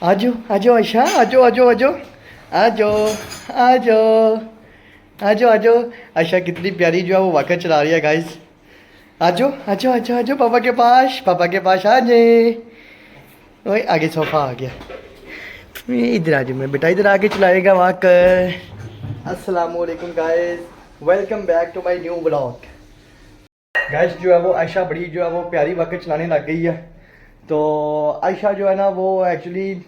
आजो आजो आयशा आजो आजो आजो आजो आजो आजो आजो। आयशा कितनी प्यारी जो है वो वाकर चला रही है गाइस। आजो आजो आजो आजो पापा के पास आ जाए। ओए आगे सोफा आ गया। इधर आ जाओ मेरा बेटा, इधर आके चलाएगा वाकर। अस्सलाम वालेकुम guys, welcome back to my new blog. Guys जो है वो आयशा बड़ी जो है वो प्यारी वाकर चलाने लग गई है। तो आयशा जो है ना वो एक्चुअली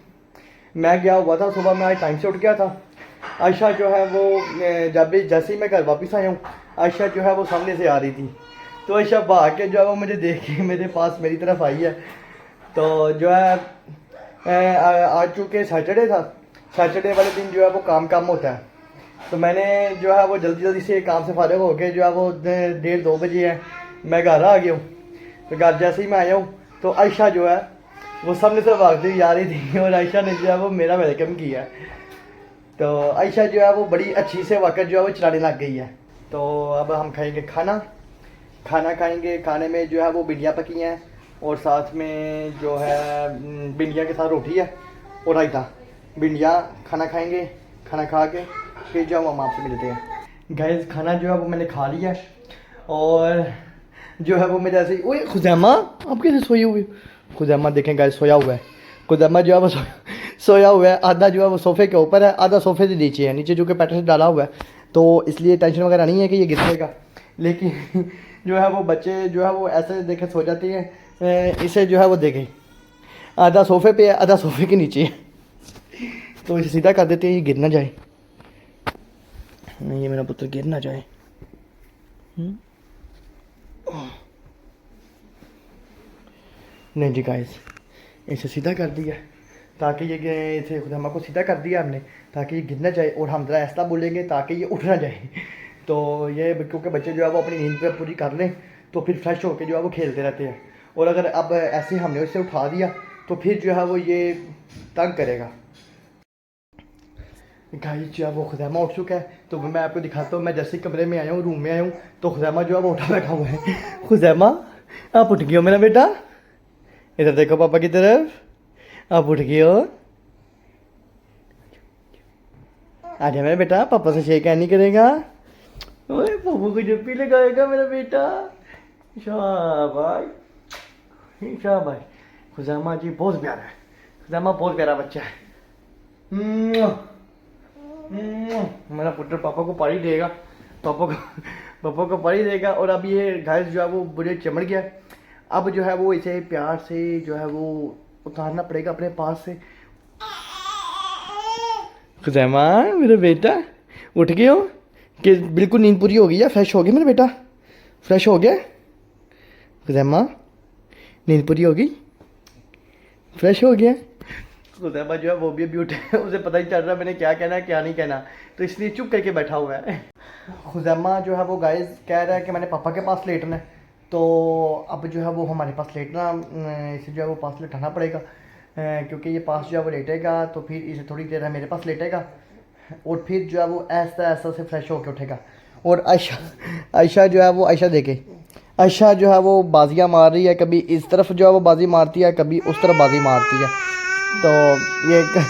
मैं गया हुआ था सुबह में, आज टाइम से उठ गया था। आयशा जो है वो जब भी जैसे ही मैं घर वापस आया हूँ, आयशा जो है वो सामने से आ रही थी। तो आयशा भाग के जो है वो मुझे देख के मेरे पास मेरी तरफ आई है। तो जो है आज चूँकि सैटरडे था, सैटरडे वाले दिन जो है वो काम होता है। तो मैंने जो है वो जल्दी जल्दी से काम से फारिग हो के जो है वो 1:30-2 बजे है मैं घर आ गया हूँ। तो घर जैसे ही मैं आया हूँ तो आयशा जो है वो सामने से भागती हुई आ रही थी और आयशा ने जो है वो मेरा वेलकम किया। तो आयशा जो है वो बड़ी अच्छी से वाकर जो है वो चलाने लग गई है। तो अब हम खाएंगे खाना खाएंगे। खाने में जो है वो भिंडियाँ पकी हैं और साथ में जो है भिंडियाँ के साथ रोटी है और रायता। भिंडियाँ खाना खाएंगे, खाना खा के फिर जो हम आपसे मिलते हैं। गैस खाना जो है वो मैंने खा लिया और जो है वो मेरे ऐसे ही। ओए खुजैमा आप कैसे सोए हुए? खुजैमा देखें गैस सोया हुआ है। खुजैमा जो है वो सोया हुआ है। आधा जो है वो सोफ़े के ऊपर है, आधा सोफ़े से नीचे है, नीचे जो कि पैटर से डाला हुआ है। तो इसलिए टेंशन वगैरह नहीं है कि ये गिरेगा। लेकिन जो है वो बच्चे जो है वो ऐसे देखे सो जाते हैं। इसे जो है वो देखें आधा सोफ़े पे है, आधा सोफ़े के नीचे है। तो इसे सीधा कर देते हैं, ये गिर ना जाए। नहीं, ये मेरा पुत्र गिर ना जाए। नहीं जी गाइस, इसे सीधा कर दिया ताकि ये इसे खुदामा को सीधा कर दिया हमने ताकि ये गिर ना जाए और हम ज़रा ऐसा बोलेंगे ताकि ये उठ ना जाए। तो ये क्योंकि बच्चे जो है वो अपनी नींद पे पूरी कर लें तो फिर फ्रेश होकर जो है वो खेलते रहते हैं। और अगर अब ऐसे हमने उसे उठा दिया तो फिर जो है वो ये तंग करेगा। गाइस जो है वो खुदैमा उठ चुका है। तो मैं आपको दिखाता हूँ। मैं जैसे कमरे में आया हूँ, रूम में आया हूँ, तो खुदैमा जो है वो उठा बैठा हुआ है। खुदैमा आप उठ गए हो मेरा बेटा? इधर देखो पापा की तरफ। आप उठ गए हो? आ जा मेरा बेटा, पापा से शेक नहीं करेगा। ओए पापा को जप्पी लगाएगा मेरा बेटा। शाबाश शाबाश। खुजामा जी बहुत प्यारा है। खुजामा बहुत प्यारा बच्चा है। मेरा पुत्र पापा को पानी देगा, पापा को पानी देगा। और अब ये घास जो है वो मुझे चमड़ गया। अब जो है वो इसे प्यार से जो है वो उतारना पड़ेगा अपने पास से। खुजैमा मेरा बेटा उठ गए हो कि बिल्कुल नींद पूरी हो गई है? फ्रेश हो गया मेरा बेटा? फ्रेश हो गया खुजैमा? नींद पूरी हो गई? फ्रेश हो गया? खुजैमा जो है वो भी अभी उठे, उसे पता ही चल रहा है मैंने क्या कहना है क्या नहीं कहना, तो इसलिए चुप करके बैठा हुआ है। खुजैमा जो है वो गाइस कह रहा है कि मैंने पापा के पास लेटना है। तो अब जो है वो हमारे पास लेटना, इसे जो है वो पास लेटाना पड़ेगा। क्योंकि ये पास जो है वो लेटेगा तो फिर इसे थोड़ी देर है मेरे पास लेटेगा और फिर जो है वो ऐसा ऐसा से फ्रेश होकर उठेगा। और आयशा जो है वो आयशा देखे, आयशा जो है वो बाजियाँ मार रही है। कभी इस तरफ जो है वो बाजी मारती है, कभी उस तरफ बाजी मारती है। तो ये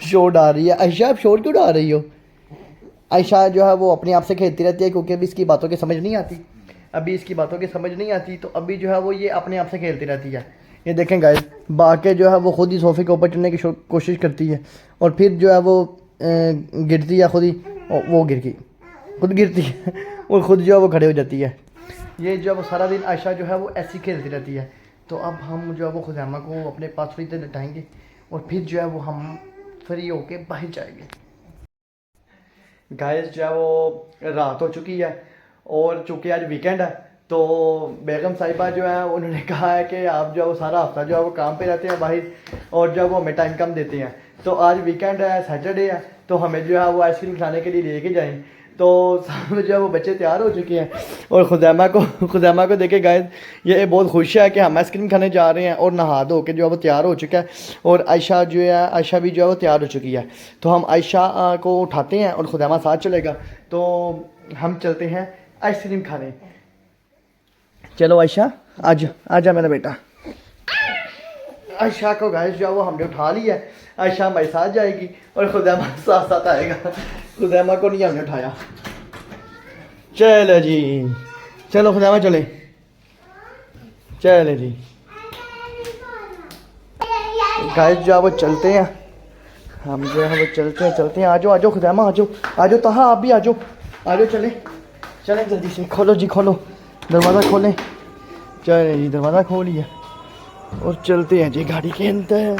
शोर डाल रही है। आयशा आप शोर क्यों डाल रही हो? आयशा जो है वो अपने आप से खेलती रहती है क्योंकि अभी इसकी बातों की समझ नहीं आती। अभी इसकी बातों की समझ नहीं आती तो अभी जो है वो ये अपने आप से खेलती रहती है। ये देखें गाइस, बाके जो है वो खुद ही सोफ़े के ऊपर चढ़ने की कोशिश करती है और फिर जो है वो गिरती है खुद ही। वो गिर गई, खुद गिरती है और खुद जो है वो खड़े हो जाती है। ये जो है वो सारा दिन आयशा जो है वो ऐसी खेलती रहती है। तो अब हम जो है वो खुदैमा को अपने पास फ्री से लटाएँगे और फिर जो है वो हम फ्री होके बाहर जाएंगे। गाइस जो है वो रात हो चुकी है और चूँकि आज वीकेंड है तो बेगम साहिबा जो है उन्होंने कहा है कि आप जो है वो सारा हफ्ता जो है वो काम पे रहते हैं बाहर और जो है वो हमें टाइम कम देते हैं। तो आज वीकेंड है, सैटरडे है, तो हमें जो है वो आइसक्रीम खाने के लिए लेके जाएं। तो सामने जो है वो बच्चे तैयार हो चुके हैं और खुदैमा को देखे गाइस ये बहुत खुश है कि हम आइसक्रीम खाने जा रहे हैं और नहा धो के जो है वो तैयार हो चुका है। और आयशा जो है आयशा भी जो है वो तैयार हो चुकी है। तो हम आयशा को उठाते हैं और खुदैमा साथ चलेगा। तो हम चलते हैं आइसक्रीम खाने। चलो आयशा आजा आजा मेरा बेटा। आयशा को गाइस जो है वो हमने उठा लिया है आयशा हमारे साथ जाएगी और खुदैमा साथ साथ आएगा। खुदैमा को नहीं हमने उठाया। चलो जी, चलो खुदैमा चले, चले जी गाइस जो है वो चलते हैं, हम जो है वो चलते हैं। आ जाओ खुदैमा, आ जाओ तहा, आप भी आ जाओ चले जल्दी से। खोलो जी, खोलो दरवाज़ा खोलें। चले जी, दरवाज़ा खोलिए और चलते हैं जी गाड़ी के अंदर।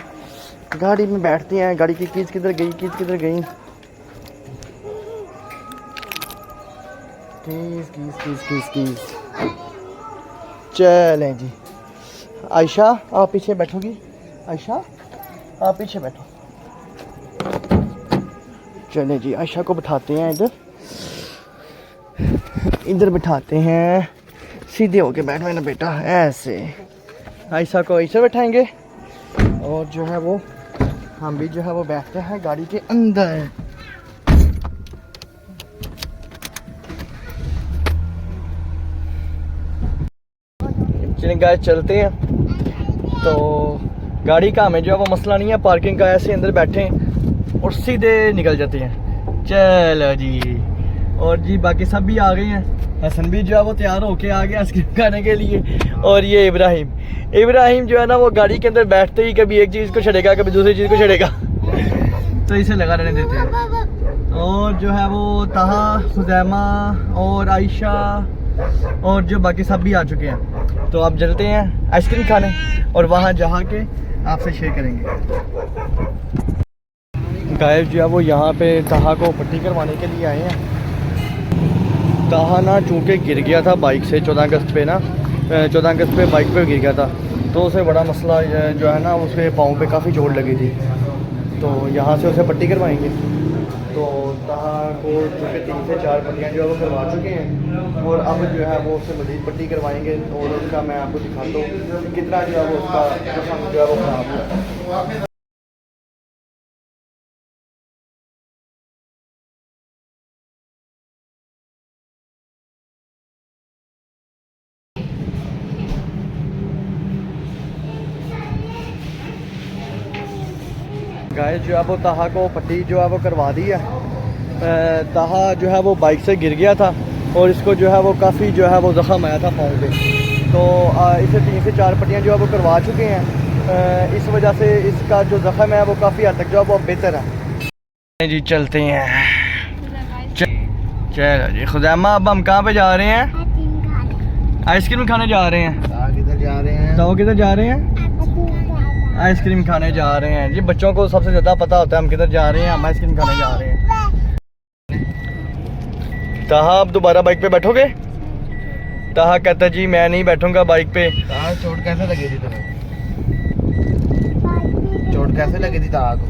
गाड़ी में बैठते हैं। गाड़ी की कीज किधर गई, कीज चलें जी। आयशा आप पीछे बैठोगी, आयशा आप पीछे बैठो। चलें जी, आयशा को बिठाते हैं इधर बिठाते हैं। सीधे होके बैठ मेरा बेटा, ऐसे। आयशा को ऐसे बैठाएंगे और जो है वो हम भी जो है वो बैठते हैं गाड़ी के अंदर। चलिए गाइस चलते हैं। तो गाड़ी का हमें जो है वो मसला नहीं है, पार्किंग का, ऐसे अंदर बैठे और सीधे निकल जाते हैं। चलो जी, और जी बाकी सब भी आ गए हैं। हसन भी जो है वो तैयार होके आ गया आइसक्रीम खाने के लिए। और ये इब्राहिम जो है ना वो गाड़ी के अंदर बैठते ही कभी एक चीज़ को छड़ेगा, कभी दूसरी चीज़ को छड़ेगा तो इसे लगा रहने देते हैं। और जो है वो तहा, खुदैमा और आयशा और जो बाकी सब भी आ चुके हैं। तो आप चलते हैं आइसक्रीम खाने और वहाँ जहाँ के आपसे शेयर करेंगे। गाइस जो है वो यहाँ पे तहा को पट्टी करवाने के लिए आए हैं। तहा ना चूँकि गिर गया था बाइक से 14 अगस्त पे ना, 14 अगस्त पे बाइक पे गिर गया था, तो उसे बड़ा मसला जो है ना, उसके पाँव पे काफ़ी चोट लगी थी। तो यहाँ से उसे पट्टी करवाएंगे। तो तहा को चूँकि 3 से 4 पट्टियाँ जो है वो करवा चुके हैं और अब जो है वो उससे मज़ीद पट्टी करवाएंगे और उसका मैं आपको दिखाता हूँ कि कितना जो है वो उसका जो है वो ख़राब हुआ। गाइस जो है वो तहा को पट्टी जो है वो करवा दी है। तहा जो है वो बाइक से गिर गया था और इसको जो है वो काफ़ी जो है वो ज़ख़म आया था पाँव पे। तो इसे 3 से 4 पट्टियाँ जो है वो करवा चुके हैं। इस वजह से इसका जो ज़ख़म है वो काफ़ी हद तक जो है वो बेहतर है जी। चलते हैं, चलो जी। खुदैमा अब हम कहाँ पे जा रहे हैं? आइसक्रीम खाने जा रहे हैं। किधर जा रहे हैं? तो किधर जा रहे हैं? आइसक्रीम खाने जा रहे हैं जी। बच्चों को सबसे ज़्यादा पता होता है हम किधर जा रहे हैं। हम आइसक्रीम खाने जा रहे हैं। तहा आप दोबारा बाइक पे बैठोगे? तहा कहता जी मैं नहीं बैठूंगा बाइक पे। चोट कैसे लगी थी तुम्हें? चोट कैसे लगी थी तहा को?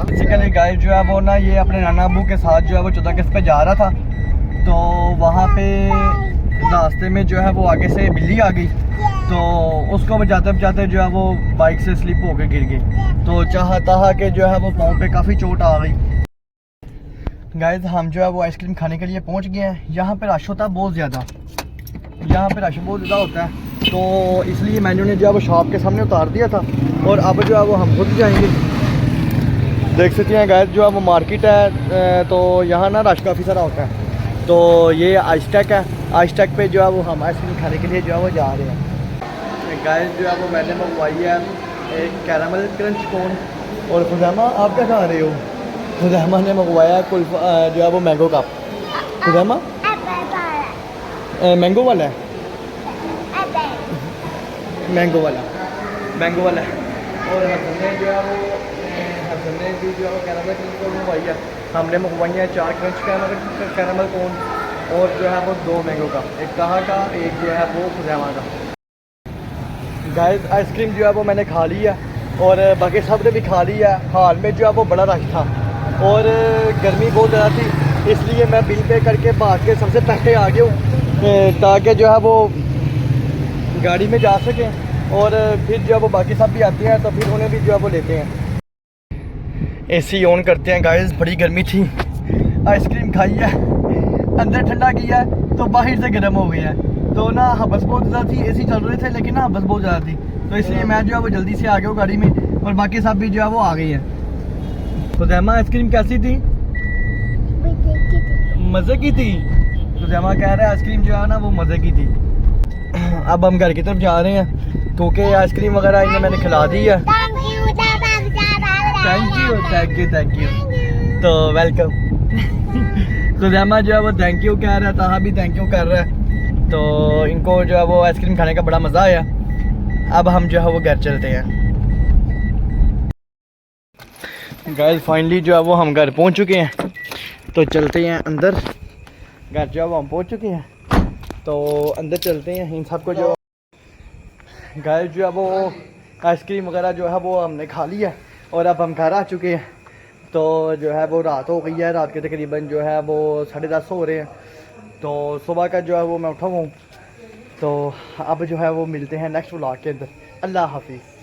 बेसिकली गाइस जो है वो ना ये अपने नाना अबू के साथ जो है वो 14 अगस्त पे जा रहा था। तो वहाँ पे रास्ते में जो है वो आगे से बिल्ली आ गई, तो उसको बचाते बचाते जो है वो बाइक से स्लिप होकर गिर गई। तो तहा के जो है वो पाँव पे काफ़ी चोट आ गई। गाइस हम जो है वो आइसक्रीम खाने के लिए पहुंच गए हैं। यहाँ पे रश होता है बहुत ज़्यादा, यहाँ पे रश बहुत ज़्यादा होता है, तो इसलिए मैंने जो है वो शॉप के सामने उतार दिया था और अब जो है वो हम खुद जाएंगे। देख सकते हैं गाइस जो है वो मार्केट है, तो यहाँ ना रश काफ़ी सारा होता है। तो ये आइसटेक है, आइसटेक पे जो है वो हम आइसक्रीम खाने के लिए जो है वो जा रहे हैं। गाइस जो है वो मैंने मंगवाई है एक कैरामल क्रंच कोन। और खुदैमा आप क्या खा रहे हो? खुदैमा ने मंगवाया कुल्फा जो है वो मैंगो कप। खुदैमा मैंगो वाला है, मैंगो वाला है। और हसन ने जो है वो भी जो है वो कैरामल क्रंच कोन मंगवाई है। हमने मंगवाई है 4 क्रंच कैरामल कोन और जो है वो 2 मैंगो का, एक तहा का, एक जो है वो खुदैमा का। गाइस आइसक्रीम जो है वो मैंने खा ली है और बाकी सब ने भी खा ली है। हाल में जो है वो बड़ा रश था और गर्मी बहुत ज़्यादा थी, इसलिए मैं बिल पे करके भाग के सबसे पहले आ गया हूँ ताकि जो है वो गाड़ी में जा सकें। और फिर जो है वो बाकी सब भी आते हैं तो फिर उन्हें भी जो है वो लेते हैं। एसी ऑन करते हैं गाइस, बड़ी गर्मी थी। आइसक्रीम खाई है, अंदर ठंडा किया है तो बाहर से गर्म हो गया है। तो ना हबस बहुत ज़्यादा थी, एसी चल रहे थे लेकिन ना हबस बहुत ज़्यादा थी, तो इसलिए मैं जो है वो जल्दी से आ गया हूँ गाड़ी में, और बाकी सब भी जो है वो आ गई हैं। तो जैमा आइसक्रीम कैसी थी? मज़े की थी। तो जैमा कह रहा है आइसक्रीम जो है ना वो मज़े की थी। अब हम घर की तरफ जा रहे हैं क्योंकि आइसक्रीम वगैरह इन्हें मैंने खिला दी है। थैंक यू तो वेलकम। तो जैमा जो है वो थैंक यू कह रहा है, ताहा भी थैंक यू कर रहा है, तो इनको जो है वो आइसक्रीम खाने का बड़ा मज़ा आया। अब हम जो है वो घर चलते हैं। गाइस फाइनली जो है वो हम घर पहुंच चुके हैं, तो चलते हैं अंदर। घर जो है वो हम पहुंच चुके हैं, तो अंदर चलते हैं। इन सबको जो गाइस जो है वो आइसक्रीम वगैरह जो है वो हमने खा लिया और अब हम घर आ चुके हैं। तो जो है वो रात हो गई है, रात के तकरीबन जो है वो 10:30 हो रहे हैं। तो सुबह का जो है वो मैं उठा हूँ। तो अब जो है वो मिलते हैं नेक्स्ट व्लॉग के अंदर। अल्लाह हाफिज़।